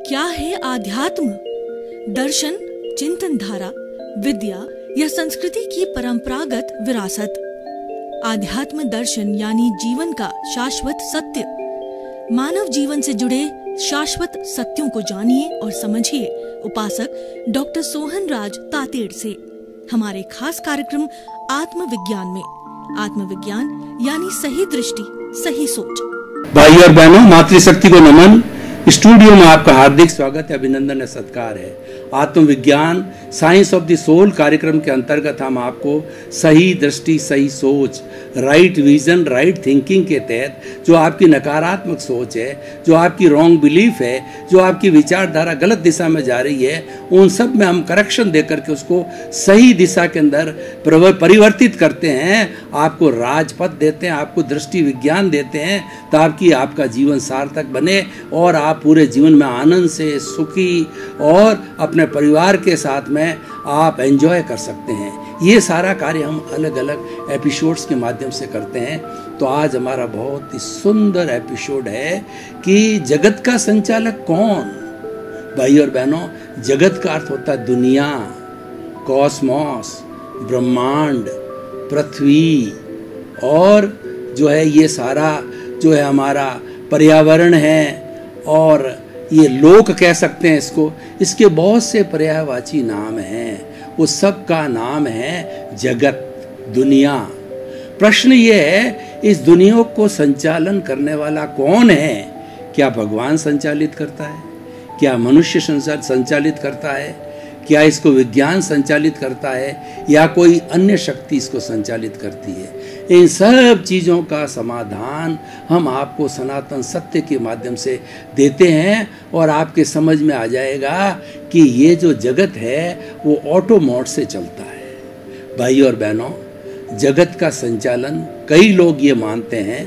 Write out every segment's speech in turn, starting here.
क्या है आध्यात्म? दर्शन, चिंतन धारा, विद्या या संस्कृति की परंपरागत विरासत। आध्यात्म दर्शन यानी जीवन का शाश्वत सत्य। मानव जीवन से जुड़े शाश्वत सत्यों को जानिए और समझिए उपासक डॉक्टर सोहन राज तातेड़ से हमारे खास कार्यक्रम आत्मविज्ञान में। आत्मविज्ञान यानी सही दृष्टि, सही सोच। भाई और बहनों, मातृशक्ति को नमन। स्टूडियो में आपका हार्दिक स्वागत है, अभिनंदन है, सत्कार है। आत्मविज्ञान साइंस ऑफ द सोल कार्यक्रम के अंतर्गत हम आपको सही दृष्टि, सही सोच, राइट विजन, राइट थिंकिंग के तहत जो आपकी नकारात्मक सोच है, जो आपकी रॉन्ग बिलीफ है, जो आपकी विचारधारा गलत दिशा में जा रही है, उन सब में हम करेक्शन दे करके उसको सही दिशा के अंदर परिवर्तित करते हैं। आपको राजपथ देते हैं, आपको दृष्टि विज्ञान देते हैं ताकि आपका जीवन सार्थक बने और आप पूरे जीवन में आनंद से सुखी और अपने परिवार के साथ में आप एंजॉय कर सकते हैं। ये सारा कार्य हम अलग अलग एपिसोड्स के माध्यम से करते हैं। तो आज हमारा बहुत ही सुंदर एपिसोड है कि जगत का संचालक कौन। भाई और बहनों, जगत का अर्थ होता है दुनिया, कॉस्मोस, ब्रह्मांड, पृथ्वी और जो है ये सारा जो है हमारा पर्यावरण है और ये लोक कह सकते हैं इसको। इसके बहुत से पर्यायवाची नाम हैं, वो सब का नाम है जगत, दुनिया। प्रश्न ये है, इस दुनिया को संचालन करने वाला कौन है? क्या भगवान संचालित करता है? क्या मनुष्य संचालित करता है? क्या इसको विज्ञान संचालित करता है या कोई अन्य शक्ति इसको संचालित करती है? इन सब चीज़ों का समाधान हम आपको सनातन सत्य के माध्यम से देते हैं और आपके समझ में आ जाएगा कि ये जो जगत है वो ऑटो मोड से चलता है। भाई और बहनों, जगत का संचालन कई लोग ये मानते हैं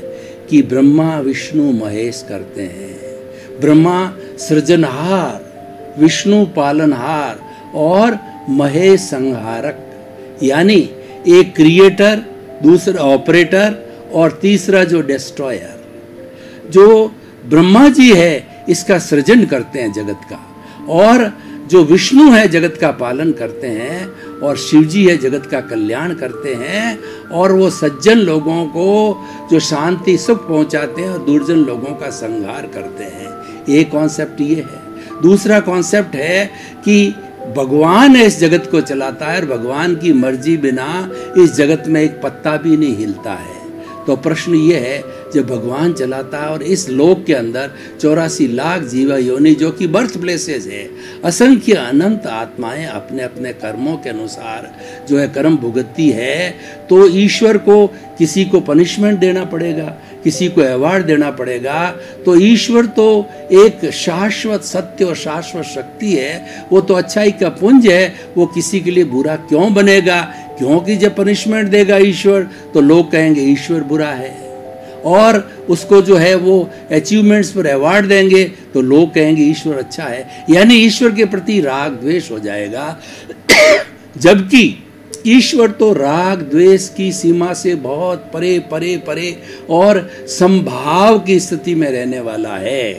कि ब्रह्मा विष्णु महेश करते हैं। ब्रह्मा सृजनहार, विष्णु पालनहार और महेश संहारक, यानी एक क्रिएटर, दूसरा ऑपरेटर और तीसरा जो डिस्ट्रॉयर। जो ब्रह्मा जी है इसका सृजन करते हैं जगत का, और जो विष्णु है जगत का पालन करते हैं, और शिव जी है जगत का कल्याण करते हैं, और वो सज्जन लोगों को जो शांति सुख पहुंचाते हैं और दुर्जन लोगों का संहार करते हैं। एक कॉन्सेप्ट ये है। दूसरा कॉन्सेप्ट है कि भगवान इस जगत को चलाता है और भगवान की मर्जी बिना इस जगत में एक पत्ता भी नहीं हिलता है। तो प्रश्न ये है, जब भगवान चलाता है और इस लोक के अंदर 84 लाख जीवा योनि जो कि बर्थ प्लेसेस है, असंख्य अनंत आत्माएं अपने अपने कर्मों के अनुसार जो है कर्म भुगतती है, तो ईश्वर को किसी को पनिशमेंट देना पड़ेगा, किसी को अवार्ड देना पड़ेगा। तो ईश्वर तो एक शाश्वत सत्य और शाश्वत शक्ति है, वो तो अच्छाई का पुंज है, वो किसी के लिए बुरा क्यों बनेगा? क्योंकि जब पनिशमेंट देगा ईश्वर तो लोग कहेंगे ईश्वर बुरा है, और उसको जो है वो अचीवमेंट्स पर अवार्ड देंगे तो लोग कहेंगे ईश्वर अच्छा है, यानी ईश्वर के प्रति राग द्वेष हो जाएगा। जबकि ईश्वर तो राग द्वेष की सीमा से बहुत परे परे परे और संभाव की स्थिति में रहने वाला है।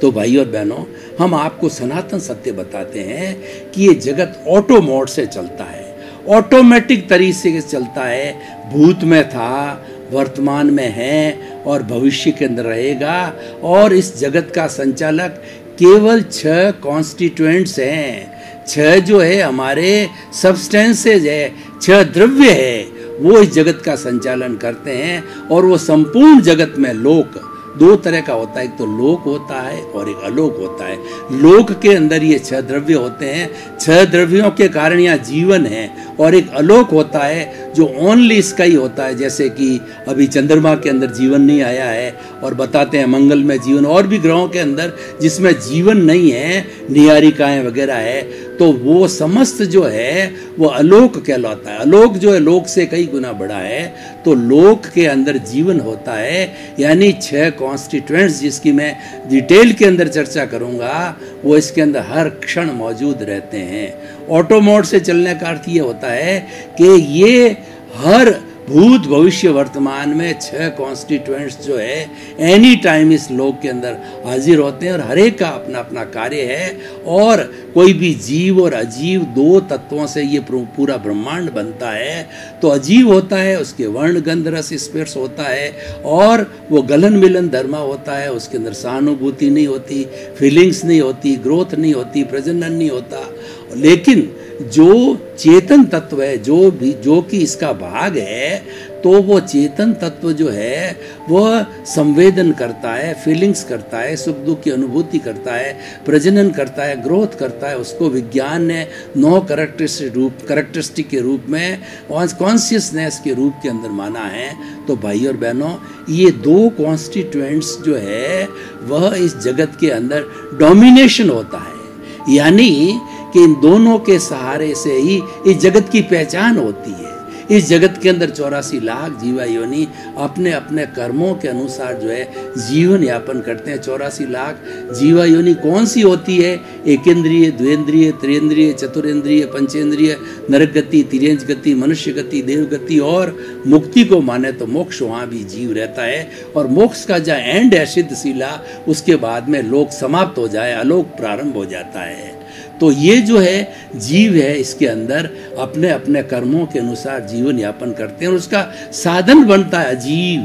तो भाई और बहनों, हम आपको सनातन सत्य बताते हैं कि ये जगत ऑटो मोड से चलता है, ऑटोमेटिक तरीके से चलता है। भूत में था, वर्तमान में है और भविष्य के अंदर रहेगा। और इस जगत का संचालक केवल 6 कॉन्स्टिट्यूएंट्स हैं। 6 जो है हमारे सब्सटेंसेज है, 6 द्रव्य है, वो इस जगत का संचालन करते हैं। और वो संपूर्ण जगत में लोक 2 तरह का होता है, एक तो लोक होता है और एक अलोक होता है। लोक के अंदर ये 6 द्रव्य होते हैं, 6 द्रव्यों के कारण यहाँ जीवन है। और एक अलोक होता है जो ओनली इसका ही होता है, जैसे कि अभी चंद्रमा के अंदर जीवन नहीं आया है और बताते हैं मंगल में जीवन, और भी ग्रहों के अंदर जिसमें जीवन नहीं है, निहारिकाएं वगैरह है, तो वो समस्त जो है वो अलोक कहलाता है। अलोक जो है लोक से कई गुना बड़ा है। तो लोक के अंदर जीवन होता है, यानी 6 कॉन्स्टिट्यूएंट्स जिसकी मैं डिटेल के अंदर चर्चा करूंगा, वो इसके अंदर हर क्षण मौजूद रहते हैं। ऑटो मोड से चलने का अर्थ ये होता है कि ये हर भूत भविष्य वर्तमान में 6 कॉन्स्टिट्यूएंट्स जो है एनी टाइम इस लोक के अंदर हाजिर होते हैं और हर एक का अपना अपना कार्य है। और कोई भी जीव और अजीव 2 तत्वों से ये पूरा ब्रह्मांड बनता है। तो अजीव होता है, उसके वर्ण गंध रस स्पर्श होता है और वो गलन मिलन धर्मा होता है, उसके अंदर सहानुभूति नहीं होती, फीलिंग्स नहीं होती, ग्रोथ नहीं होती, प्रजनन नहीं होता। लेकिन जो चेतन तत्व है, जो कि इसका भाग है, तो वो चेतन तत्व जो है वह संवेदन करता है, फीलिंग्स करता है, सुख दुख की अनुभूति करता है, प्रजनन करता है, ग्रोथ करता है। उसको विज्ञान ने 9 कैरेक्टरिस्टिक के रूप में कॉन्शियसनेस के रूप के अंदर माना है। तो भाई और बहनों, ये 2 कॉन्स्टिट्यूएंट्स जो है वह इस जगत के अंदर डोमिनेशन होता है, यानी कि इन दोनों के सहारे से ही इस जगत की पहचान होती है। इस जगत के अंदर 84 लाख जीवा योनि अपने अपने कर्मों के अनुसार जो है जीवन यापन करते हैं। 84 लाख जीवा योनि कौन सी होती है? एकेंद्रिय, द्वेंद्रिय, त्रिएंद्रिय, चतुरेंद्रिय, पंचेंद्रिय, नरक गति, तिर्यंच गति, मनुष्य गति, देव गति और मुक्ति को माने तो मोक्ष, वहाँ भी जीव रहता है। और मोक्ष का जो एंड है सिद्धशीला, उसके बाद में लोक समाप्त हो जाए, अलोक प्रारंभ हो जाता है। तो ये जो है जीव है, इसके अंदर अपने अपने कर्मों के अनुसार जीवन यापन करते हैं और उसका साधन बनता है अजीव,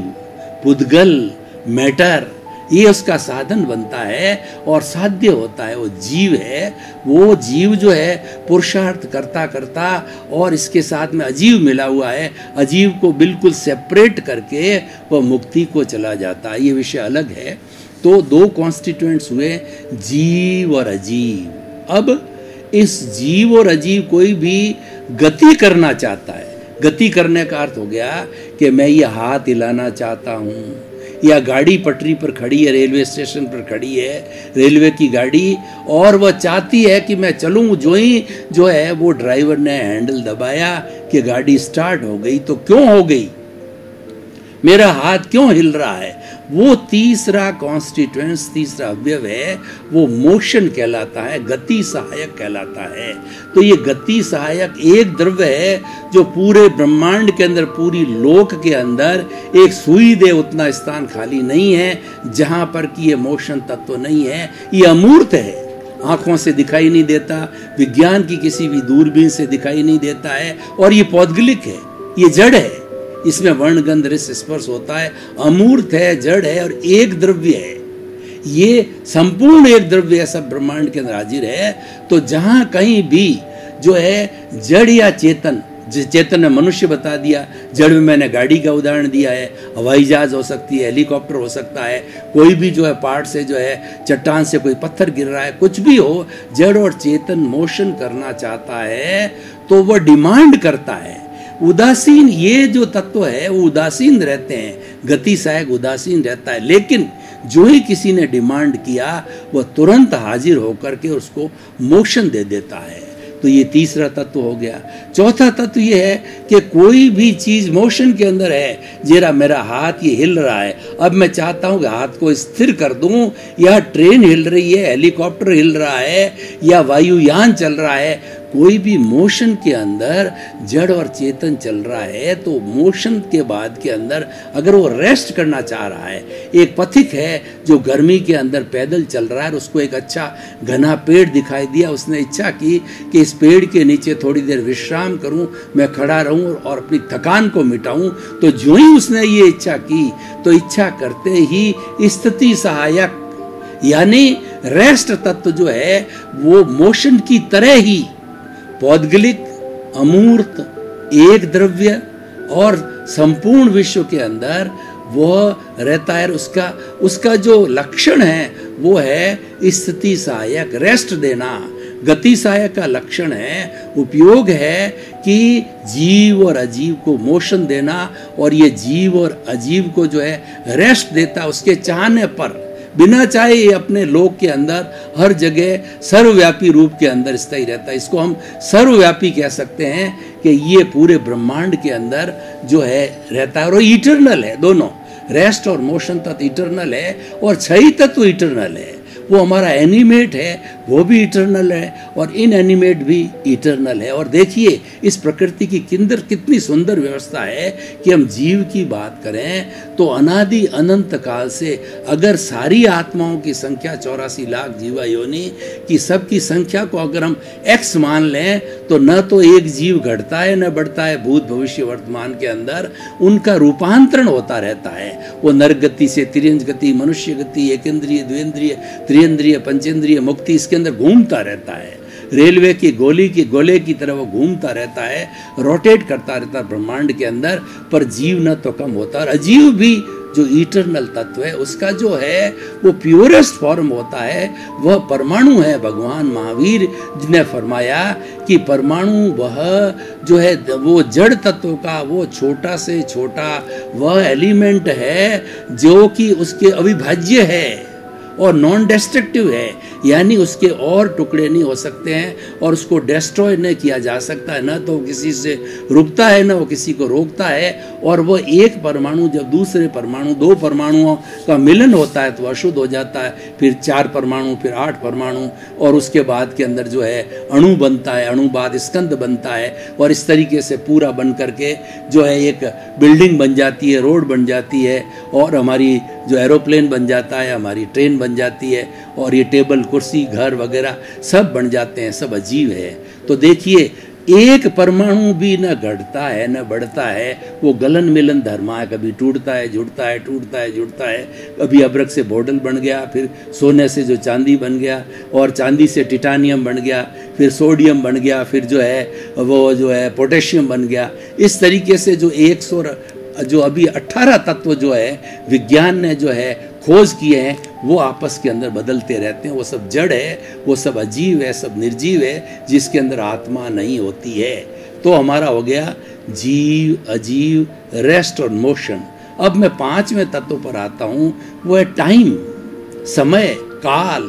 पुद्गल, मैटर, ये उसका साधन बनता है और साध्य होता है। वो जीव है, वो जीव जो है पुरुषार्थ करता करता और इसके साथ में अजीव मिला हुआ है, अजीव को बिल्कुल सेपरेट करके वह मुक्ति को चला जाता है। ये विषय अलग है। तो 2 कॉन्स्टिट्यूएंट्स हुए, जीव और अजीव। अब इस जीव और अजीव कोई भी गति करना चाहता है। गति करने का अर्थ हो गया कि मैं ये हाथ हिलाना चाहता हूँ, या गाड़ी पटरी पर खड़ी है, रेलवे स्टेशन पर खड़ी है रेलवे की गाड़ी, और वह चाहती है कि मैं चलूँ। जो है वो ड्राइवर ने हैंडल दबाया कि गाड़ी स्टार्ट हो गई। तो क्यों हो गई? मेरा हाथ क्यों हिल रहा है? वो तीसरा कॉन्स्टिट्यूएंट्स, तीसरा अवयव है, वो मोशन कहलाता है, गति सहायक कहलाता है। तो ये गति सहायक एक द्रव्य है जो पूरे ब्रह्मांड के अंदर, पूरी लोक के अंदर एक सुई दे उतना स्थान खाली नहीं है जहां पर कि ये मोशन तत्व नहीं है। ये अमूर्त है, आंखों से दिखाई नहीं देता, विज्ञान की किसी भी दूरबीन से दिखाई नहीं देता है, और ये पौद्गलिक है, ये जड़ है, इसमें वर्ण गंध रस स्पर्श होता है, अमूर्त है, जड़ है और एक द्रव्य है। ये संपूर्ण एक द्रव्य है, सब ब्रह्मांड के अंदर हाजिर है। तो जहां कहीं भी जो है जड़ या चेतन, चेतन ने मनुष्य बता दिया, जड़ में मैंने गाड़ी का उदाहरण दिया है, हवाई जहाज हो सकती है, हेलीकॉप्टर हो सकता है, कोई भी जो है पार्ट से जो है चट्टान से कोई पत्थर गिर रहा है, कुछ भी हो, जड़ और चेतन मोशन करना चाहता है तो वह डिमांड करता है। उदासीन ये जो तत्व है वो उदासीन रहते हैं, गति सहायक उदासीन रहता है, लेकिन जो ही किसी ने डिमांड किया वह तुरंत हाजिर होकर के उसको मोशन दे देता है। तो ये तीसरा तत्व हो गया। चौथा तत्व ये है कि कोई भी चीज मोशन के अंदर है, जरा मेरा हाथ ये हिल रहा है, अब मैं चाहता हूँ कि हाथ को स्थिर कर दूं, या ट्रेन हिल रही है, हेलीकॉप्टर हिल रहा है, या वायुयान चल रहा है, कोई भी मोशन के अंदर जड़ और चेतन चल रहा है, तो मोशन के बाद के अंदर अगर वो रेस्ट करना चाह रहा है, एक पथिक है जो गर्मी के अंदर पैदल चल रहा है, उसको एक अच्छा घना पेड़ दिखाई दिया, उसने इच्छा की कि इस पेड़ के नीचे थोड़ी देर विश्राम करूं, मैं खड़ा रहूं और अपनी थकान को मिटाऊं। तो जो ही उसने ये इच्छा की, तो इच्छा करते ही स्थिति सहायक यानी रेस्ट तत्व जो है वो मोशन की तरह ही पौद्गलिक, अमूर्त, एक द्रव्य और संपूर्ण विश्व के अंदर वह रहता है। उसका जो लक्षण है वो है स्थिति सहायक, रेस्ट देना। गति सहायक का लक्षण है, उपयोग है कि जीव और अजीव को मोशन देना, और ये जीव और अजीव को जो है रेस्ट देता, उसके चाहने पर, बिना चाहे ये अपने लोक के अंदर हर जगह सर्वव्यापी रूप के अंदर स्थायी रहता है। इसको हम सर्वव्यापी कह सकते हैं कि ये पूरे ब्रह्मांड के अंदर जो है रहता है, और इटर्नल है। दोनों रेस्ट और मोशन तत्व इटर्नल है, और 6 तत्व इटर्नल है। वो हमारा एनिमेट है, वो भी इटर्नल है और इनएनिमेट भी इटर्नल है। और देखिए इस प्रकृति की कितनी सुंदर व्यवस्था है कि हम जीव की बात करें तो अनादि अनंत काल से अगर सारी आत्माओं की संख्या 84 लाख जीवा योनि की सबकी संख्या को अगर हम x मान लें तो न तो एक जीव घटता है न बढ़ता है, भूत भविष्य वर्तमान के अंदर उनका रूपांतरण होता रहता है। वो नरक गति से तिर्यंज गति, मनुष्य गति, एकेंद्रिय, द्विंद्रिय, त्रियंद्रिय, पंचेंद्रिय, मुक्ति इसके अंदर घूमता रहता है। रेलवे की गोले की तरह वो घूमता रहता है, रोटेट करता रहता है ब्रह्मांड के अंदर। पर जीव न तो कम होता और अजीव भी जो इटर्नल तत्व है उसका जो है वो प्योरेस्ट फॉर्म होता है, वह परमाणु है। भगवान महावीर ने फरमाया कि परमाणु वह जो है वो जड़ तत्व का वो छोटा से छोटा वह एलिमेंट है जो कि उसके अविभाज्य है और नॉन डिस्ट्रक्टिव है, यानी उसके और टुकड़े नहीं हो सकते हैं और उसको डिस्ट्रॉय नहीं किया जा सकता है। न तो किसी से रुकता है न वो किसी को रोकता है। और वो एक परमाणु जब दूसरे परमाणु, 2 परमाणुओं का मिलन होता है तो अशुद्ध हो जाता है, फिर 4 परमाणु, फिर 8 परमाणु और उसके बाद के अंदर जो है अणु बनता है, अणु बाद स्कंद बनता है और इस तरीके से पूरा बन करके जो है एक बिल्डिंग बन जाती है, रोड बन जाती है और हमारी जो एरोप्लेन बन जाता है, हमारी ट्रेन बन जाती है और ये टेबल कुर्सी घर वगैरह सब बन जाते हैं, सब अजीब है। तो देखिए एक परमाणु भी न घटता है न बढ़ता है, वो गलन मिलन धर्मा है, कभी टूटता है जुड़ता है, टूटता है जुड़ता है। कभी अब्रक से बोतल बन गया, फिर सोने से जो चांदी बन गया और चांदी से टिटानियम बन गया, फिर सोडियम बन गया, फिर जो है वो जो है पोटेशियम बन गया। इस तरीके से जो अभी 18 तत्व जो है विज्ञान ने जो है खोज किए हैं वो आपस के अंदर बदलते रहते हैं। वो सब जड़ है, वो सब अजीब है, सब निर्जीव है जिसके अंदर आत्मा नहीं होती है। तो हमारा हो गया जीव, अजीव, रेस्ट और मोशन। अब मैं 5वें तत्व पर आता हूँ, वो है टाइम, समय, काल।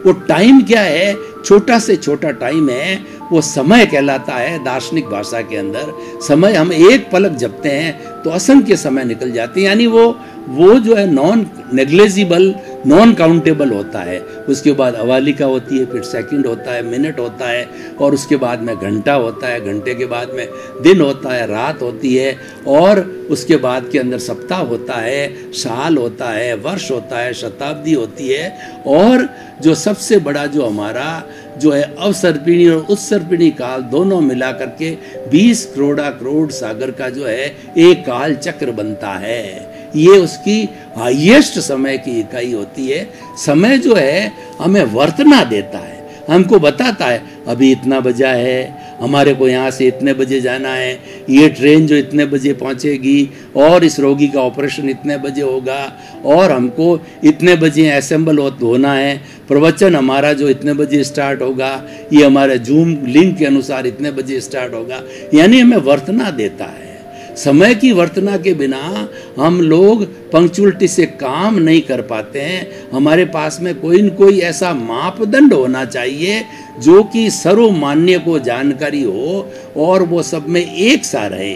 वो टाइम क्या है? छोटा से छोटा टाइम है, वो समय कहलाता है दार्शनिक भाषा के अंदर। समय हम एक पलक झपकते हैं तो असंख्य समय निकल जाते हैं, यानी वो जो है नॉन नेग्लेजिबल, नॉन काउंटेबल होता है। उसके बाद अवालिका होती है, फिर सेकंड होता है, मिनट होता है और उसके बाद में घंटा होता है, घंटे के बाद में दिन होता है, रात होती है और उसके बाद के अंदर सप्ताह होता है, साल होता है, वर्ष होता है, शताब्दी होती है और जो सबसे बड़ा जो हमारा जो है अवसर्पिणी और उत्सर्पिणी काल दोनों मिला करके 20 करोड़ सागर का जो है एक काल चक्र बनता है। ये उसकी हाईएस्ट समय की इकाई होती है। समय जो है हमें वर्तना देता है, हमको बताता है अभी इतना बजा है, हमारे को यहाँ से इतने बजे जाना है, ये ट्रेन जो इतने बजे पहुँचेगी और इस रोगी का ऑपरेशन इतने बजे होगा और हमको इतने बजे असेंबल होना है, प्रवचन हमारा जो इतने बजे स्टार्ट होगा, ये हमारे जूम लिंक के अनुसार इतने बजे स्टार्ट होगा, यानी हमें वर्तना देता है। समय की वर्तना के बिना हम लोग पंक्चुअलिटी से काम नहीं कर पाते हैं। हमारे पास में कोई न कोई ऐसा मापदंड होना चाहिए जो कि सर्वमान्य को जानकारी हो और वो सब में एक सा रहे।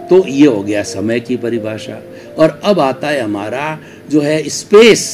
तो ये हो गया समय की परिभाषा। और अब आता है हमारा जो है स्पेस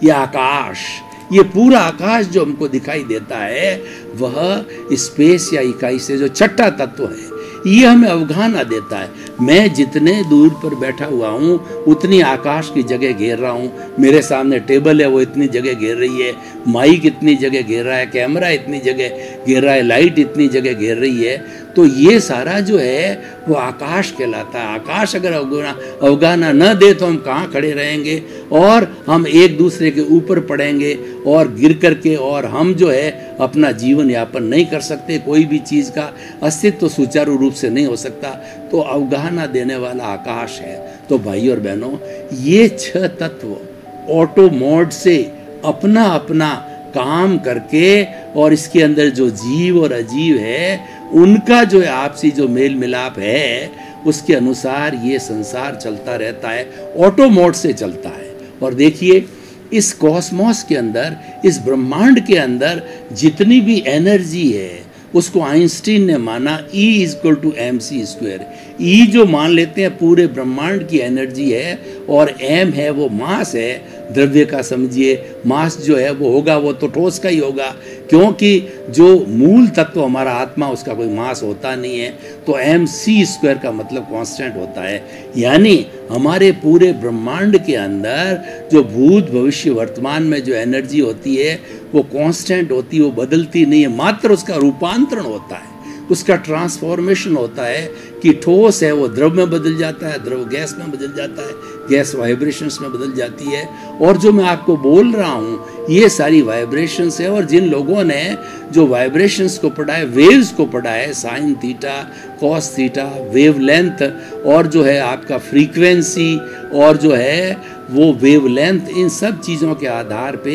या आकाश। ये पूरा आकाश जो हमको दिखाई देता है वह स्पेस या इकाई से जो छठा तत्व है ये हमें अवगाहना देता है। मैं जितने दूर पर बैठा हुआ हूँ उतनी आकाश की जगह घेर रहा हूँ। मेरे सामने टेबल है वो इतनी जगह घेर रही है, माइक इतनी जगह घेर रहा है, कैमरा इतनी जगह घेर रहा है, लाइट इतनी जगह घेर रही है। तो ये सारा जो है वो आकाश कहलाता है। आकाश अगर अवगाहना न दे तो हम कहाँ खड़े रहेंगे और हम एक दूसरे के ऊपर पड़ेंगे और गिर करके और हम जो है अपना जीवन यापन नहीं कर सकते। कोई भी चीज़ का अस्तित्व सुचारू रूप से नहीं हो सकता। तो अवगाहना देने वाला आकाश है। तो भाई और बहनों, ये 6 तत्व ऑटो मोड से अपना अपना काम करके और इसके अंदर जो जीव और अजीव है उनका जो है आपसी जो मेल मिलाप है उसके अनुसार ये संसार चलता रहता है, ऑटो मोड से चलता है। और देखिए इस कॉस्मोस के अंदर, इस ब्रह्मांड के अंदर जितनी भी एनर्जी है उसको आइंस्टीन ने माना E=mc²। E जो मान लेते हैं पूरे ब्रह्मांड की एनर्जी है और m है वो मास है। द्रव्य का समझिए, मास जो है वो होगा वो तो ठोस का ही होगा, क्योंकि जो मूल तत्व हमारा आत्मा उसका कोई मास होता नहीं है। तो mc² का मतलब कांस्टेंट होता है, यानी हमारे पूरे ब्रह्मांड के अंदर जो भूत भविष्य वर्तमान में जो एनर्जी होती है वो कांस्टेंट होती है, वो बदलती नहीं है, मात्र उसका रूपांतरण होता है, उसका ट्रांसफॉर्मेशन होता है कि ठोस है वो द्रव में बदल जाता है, द्रव गैस में बदल जाता है, गैस वाइब्रेशंस में बदल जाती है। और जो मैं आपको बोल रहा हूँ ये सारी वाइब्रेशंस है, और जिन लोगों ने जो वाइब्रेशंस को पढ़ा है, वेव्स को पढ़ा है, sine theta, cos theta, wavelength, और जो है आपका फ्रीक्वेंसी, और जो है वो वेवलेंथ, इन सब चीज़ों के आधार पे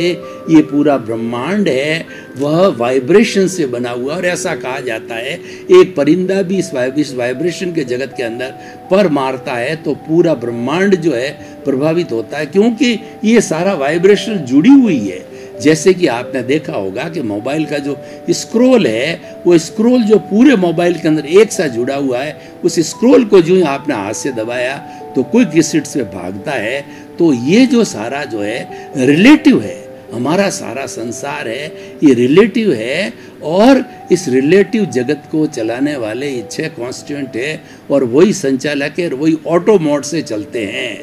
ये पूरा ब्रह्मांड है वह वाइब्रेशन से बना हुआ। और ऐसा कहा जाता है एक परिंदा भी इस वाइब्रेशन के जगत के अंदर पर मारता है तो पूरा ब्रह्मांड जो है प्रभावित होता है, क्योंकि ये सारा वाइब्रेशन जुड़ी हुई है। जैसे कि आपने देखा होगा कि मोबाइल का जो स्क्रोल है वो स्क्रोल जो पूरे मोबाइल के अंदर एक साथ जुड़ा हुआ है, उस स्क्रोल को जो आपने हाथ से दबाया तो क्विक रिसेट से भागता है। तो ये जो सारा जो है रिलेटिव है, हमारा सारा संसार है ये रिलेटिव है, और इस रिलेटिव जगत को चलाने वाले ये 6 कांस्टेंट है और वही संचालक है और वही ऑटो मोड से चलते हैं।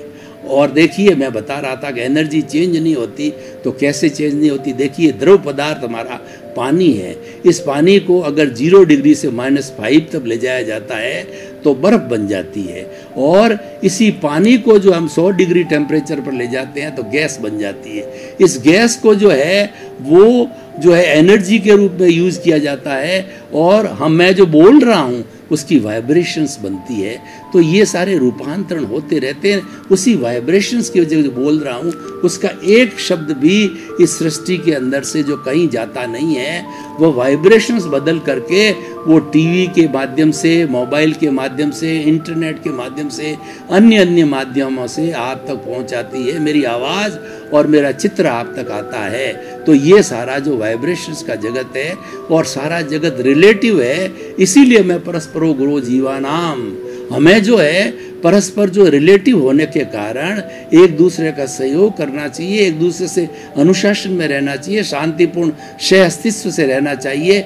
और देखिए मैं बता रहा था कि एनर्जी चेंज नहीं होती, तो कैसे चेंज नहीं होती? देखिए द्रव पदार्थ हमारा पानी है, इस पानी को अगर 0 डिग्री से -5 तक ले जाया जाता है तो बर्फ बन जाती है, और इसी पानी को जो हम 100 डिग्री टेम्परेचर पर ले जाते हैं तो गैस बन जाती है। इस गैस को जो है वो जो है एनर्जी के रूप में यूज़ किया जाता है, और मैं जो बोल रहा हूँ उसकी वाइब्रेशंस बनती है। तो ये सारे रूपांतरण होते रहते हैं उसी वाइब्रेशंस की वजह से बोल रहा हूँ, उसका एक शब्द भी इस सृष्टि के अंदर से जो कहीं जाता नहीं है, वो वाइब्रेशंस बदल करके वो टीवी के माध्यम से, मोबाइल के माध्यम से, इंटरनेट के माध्यम से, अन्य माध्यमों से आप तक पहुंचाती है। मेरी आवाज़ और मेरा चित्र आप तक आता है। तो ये सारा जो वाइब्रेशंस का जगत है और सारा जगत रिलेटिव है, इसीलिए मैं परस्परो गुरो जीवानाम, हमें जो है परस्पर जो रिलेटिव होने के कारण एक दूसरे का सहयोग करना चाहिए, एक दूसरे से अनुशासन में रहना चाहिए, शांतिपूर्ण सह अस्तित्व से रहना चाहिए,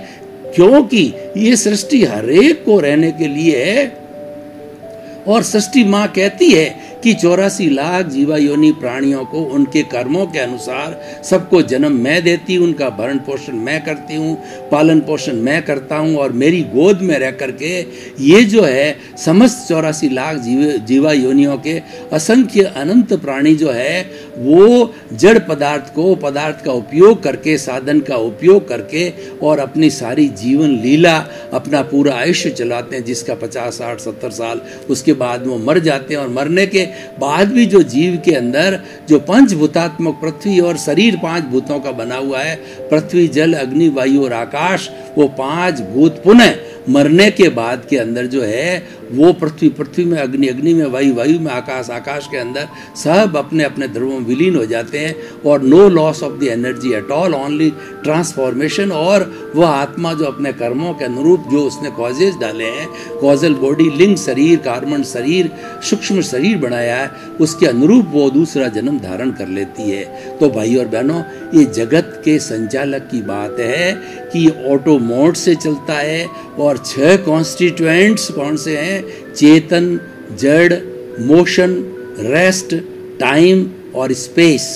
क्योंकि ये सृष्टि हर एक को रहने के लिए है। और सृष्टि माँ कहती है कि 84 लाख जीवा योनि प्राणियों को उनके कर्मों के अनुसार सबको जन्म मैं देती हूँ, उनका भरण पोषण मैं करती हूँ, पालन पोषण मैं करता हूँ, और मेरी गोद में रह करके ये जो है समस्त 84 लाख जीवा योनियों के असंख्य अनंत प्राणी जो है वो जड़ पदार्थ का उपयोग करके, साधन का उपयोग करके और अपनी सारी जीवन लीला, अपना पूरा आयुष्य चलाते हैं, जिसका 50, 60, 70 साल उसके बाद वो मर जाते हैं। और मरने के बाद भी जो जीव के अंदर जो पंचभूतात्मक पृथ्वी और शरीर 5 भूतों का बना हुआ है, पृथ्वी, जल, अग्नि, वायु और आकाश, वो 5 भूत पुनः मरने के बाद के अंदर जो है वो पृथ्वी में, अग्नि में, वायु में, आकाश के अंदर सब अपने अपने ध्रुवों में विलीन हो जाते हैं, और no loss of the energy at all, only transformation. और वह आत्मा जो अपने कर्मों के अनुरूप जो उसने कॉजेज डाले हैं, कॉजल बॉडी, लिंग शरीर, कार्बन शरीर, सूक्ष्म शरीर बनाया है, उसके अनुरूप वो दूसरा जन्म धारण कर लेती है। तो भाई और बहनों, ये जगत के संचालक की बात है कि ऑटो मोड से चलता है, और 6 कॉन्स्टिट्यूएंट्स कौन से हैं? चेतन, जड़, मोशन, रेस्ट, टाइम और स्पेस।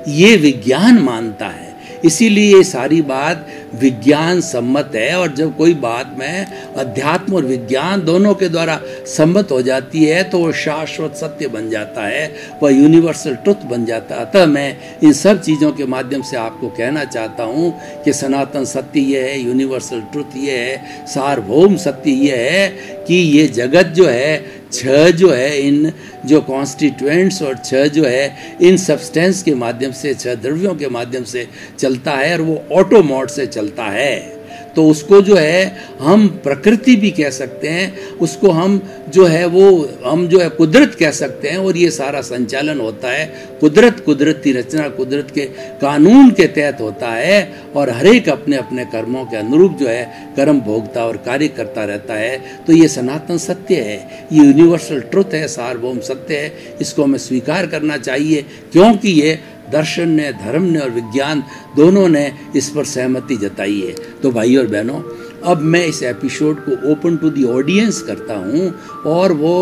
ये विज्ञान मानता है, इसीलिए ये सारी बात विज्ञान सम्मत है। और जब कोई बात में अध्यात्म और विज्ञान दोनों के द्वारा सम्मत हो जाती है तो वो शाश्वत सत्य बन जाता है, वह यूनिवर्सल ट्रुथ बन जाता है। अतः मैं इन सब चीज़ों के माध्यम से आपको कहना चाहता हूँ कि सनातन सत्य ये है, यूनिवर्सल ट्रुथ ये है, सार्वभौम सत्य ये है कि ये जगत जो है 6 जो है इन जो कॉन्स्टिट्यूएंट्स और 6 जो है इन सब्सटेंस के माध्यम से, 6 द्रव्यों के माध्यम से चलता है, और वो ऑटो मोड से चलता है। तो उसको जो है हम प्रकृति भी कह सकते हैं, उसको हम जो है कुदरत कह सकते हैं। और ये सारा संचालन होता है कुदरती रचना, कुदरत के कानून के तहत होता है, और हर एक अपने अपने कर्मों के अनुरूप जो है कर्म भोगता और कार्य करता रहता है। तो ये सनातन सत्य है, ये यूनिवर्सल ट्रुथ है, सार्वभौम सत्य है, इसको हमें स्वीकार करना चाहिए, क्योंकि ये दर्शन ने, धर्म ने और विज्ञान दोनों ने इस पर सहमति जताई है। तो भाई और बहनों, अब मैं इस एपिसोड को ओपन टू दी ऑडियंस करता हूँ और वो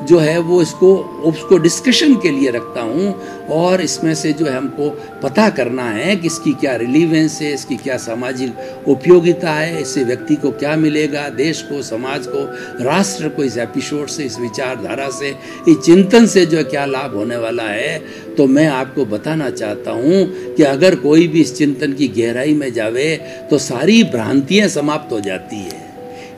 जो है वो उसको डिस्कशन के लिए रखता हूँ और इसमें से जो है हमको पता करना है कि इसकी क्या रिलीवेंस है, इसकी क्या सामाजिक उपयोगिता है, इससे व्यक्ति को क्या मिलेगा, देश को, समाज को, राष्ट्र को इस एपिसोड से, इस विचारधारा से, इस चिंतन से जो है क्या लाभ होने वाला है। तो मैं आपको बताना चाहता हूँ कि अगर कोई भी इस चिंतन की गहराई में जावे तो सारी भ्रांतियाँ समाप्त हो जाती है।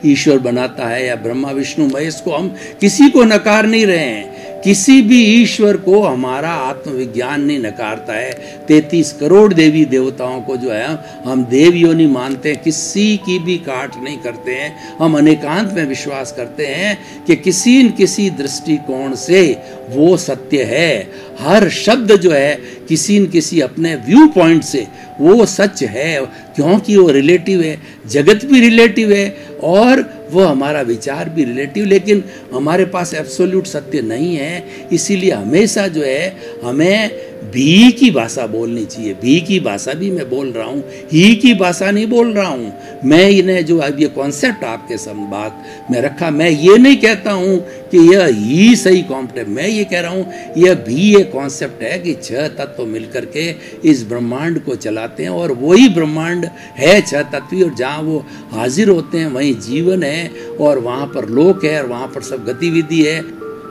ईश्वर बनाता है या ब्रह्मा विष्णु महेश को हम किसी को नकार नहीं रहे हैं, किसी भी ईश्वर को हमारा आत्मविज्ञान नहीं नकारता है। 33 करोड़ देवी देवताओं को जो है हम देव योनि मानते हैं, किसी की भी काट नहीं करते हैं। हम अनेकांत में विश्वास करते हैं कि किसी न किसी दृष्टिकोण से वो सत्य है। हर शब्द जो है किसी न किसी अपने व्यू पॉइंट से वो सच है, क्योंकि वो रिलेटिव है, जगत भी रिलेटिव है और वो हमारा विचार भी रिलेटिव, लेकिन हमारे पास एब्सोल्यूट सत्य नहीं है। इसीलिए हमेशा जो है हमें भी की भाषा बोलनी चाहिए। भी की भाषा भी मैं बोल रहा हूँ, ही की भाषा नहीं बोल रहा हूँ। मैं इन्हें जो अब ये कॉन्सेप्ट आपके संवाद में रखा, मैं ये नहीं कहता हूँ कि यह ही सही कॉन्सेप्ट है, मैं ये कह रहा हूँ यह भी एक कॉन्सेप्ट है कि 6 तत्व मिलकर के इस ब्रह्मांड को चलाते हैं और वही ब्रह्मांड है 6 तत्वी, और जहाँ वो हाजिर होते हैं वहीं जीवन है और वहाँ पर लोक है और वहाँ पर सब गतिविधि है।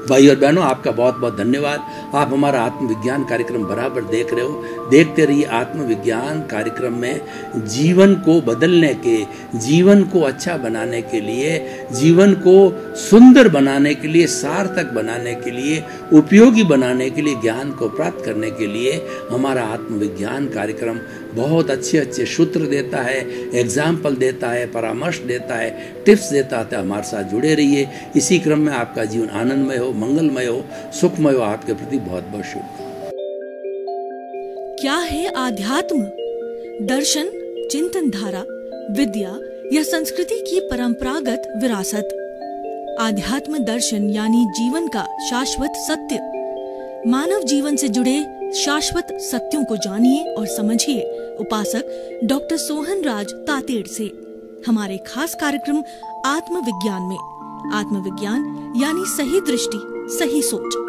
भाई और बहनों, आपका बहुत बहुत धन्यवाद। आप हमारा आत्मविज्ञान कार्यक्रम बराबर देख रहे हो। देखते रहिए। आत्मविज्ञान कार्यक्रम में जीवन को बदलने के, जीवन को अच्छा बनाने के लिए, जीवन को सुंदर बनाने के लिए, सार्थक बनाने के लिए, उपयोगी बनाने के लिए, ज्ञान को प्राप्त करने के लिए हमारा आत्मविज्ञान कार्यक्रम बहुत अच्छे अच्छे सूत्र देता है, एग्जाम्पल देता है, परामर्श देता है, टिप्स देता है। हमारे साथ जुड़े रहिए। इसी क्रम में आपका जीवन आनंदमय हो, मंगलमय हो, सुखमय हो। आपके प्रति बहुत बहुत शुभकामनाएं। क्या है आध्यात्म? दर्शन, चिंतन धारा, विद्या या संस्कृति की परंपरागत विरासत। आध्यात्म दर्शन यानी जीवन का शाश्वत सत्य। मानव जीवन से जुड़े शाश्वत सत्यों को जानिए और समझिए उपासक डॉक्टर सोहन राज तातेड़ से हमारे खास कार्यक्रम आत्मविज्ञान में। आत्मविज्ञान यानी सही दृष्टि, सही सोच।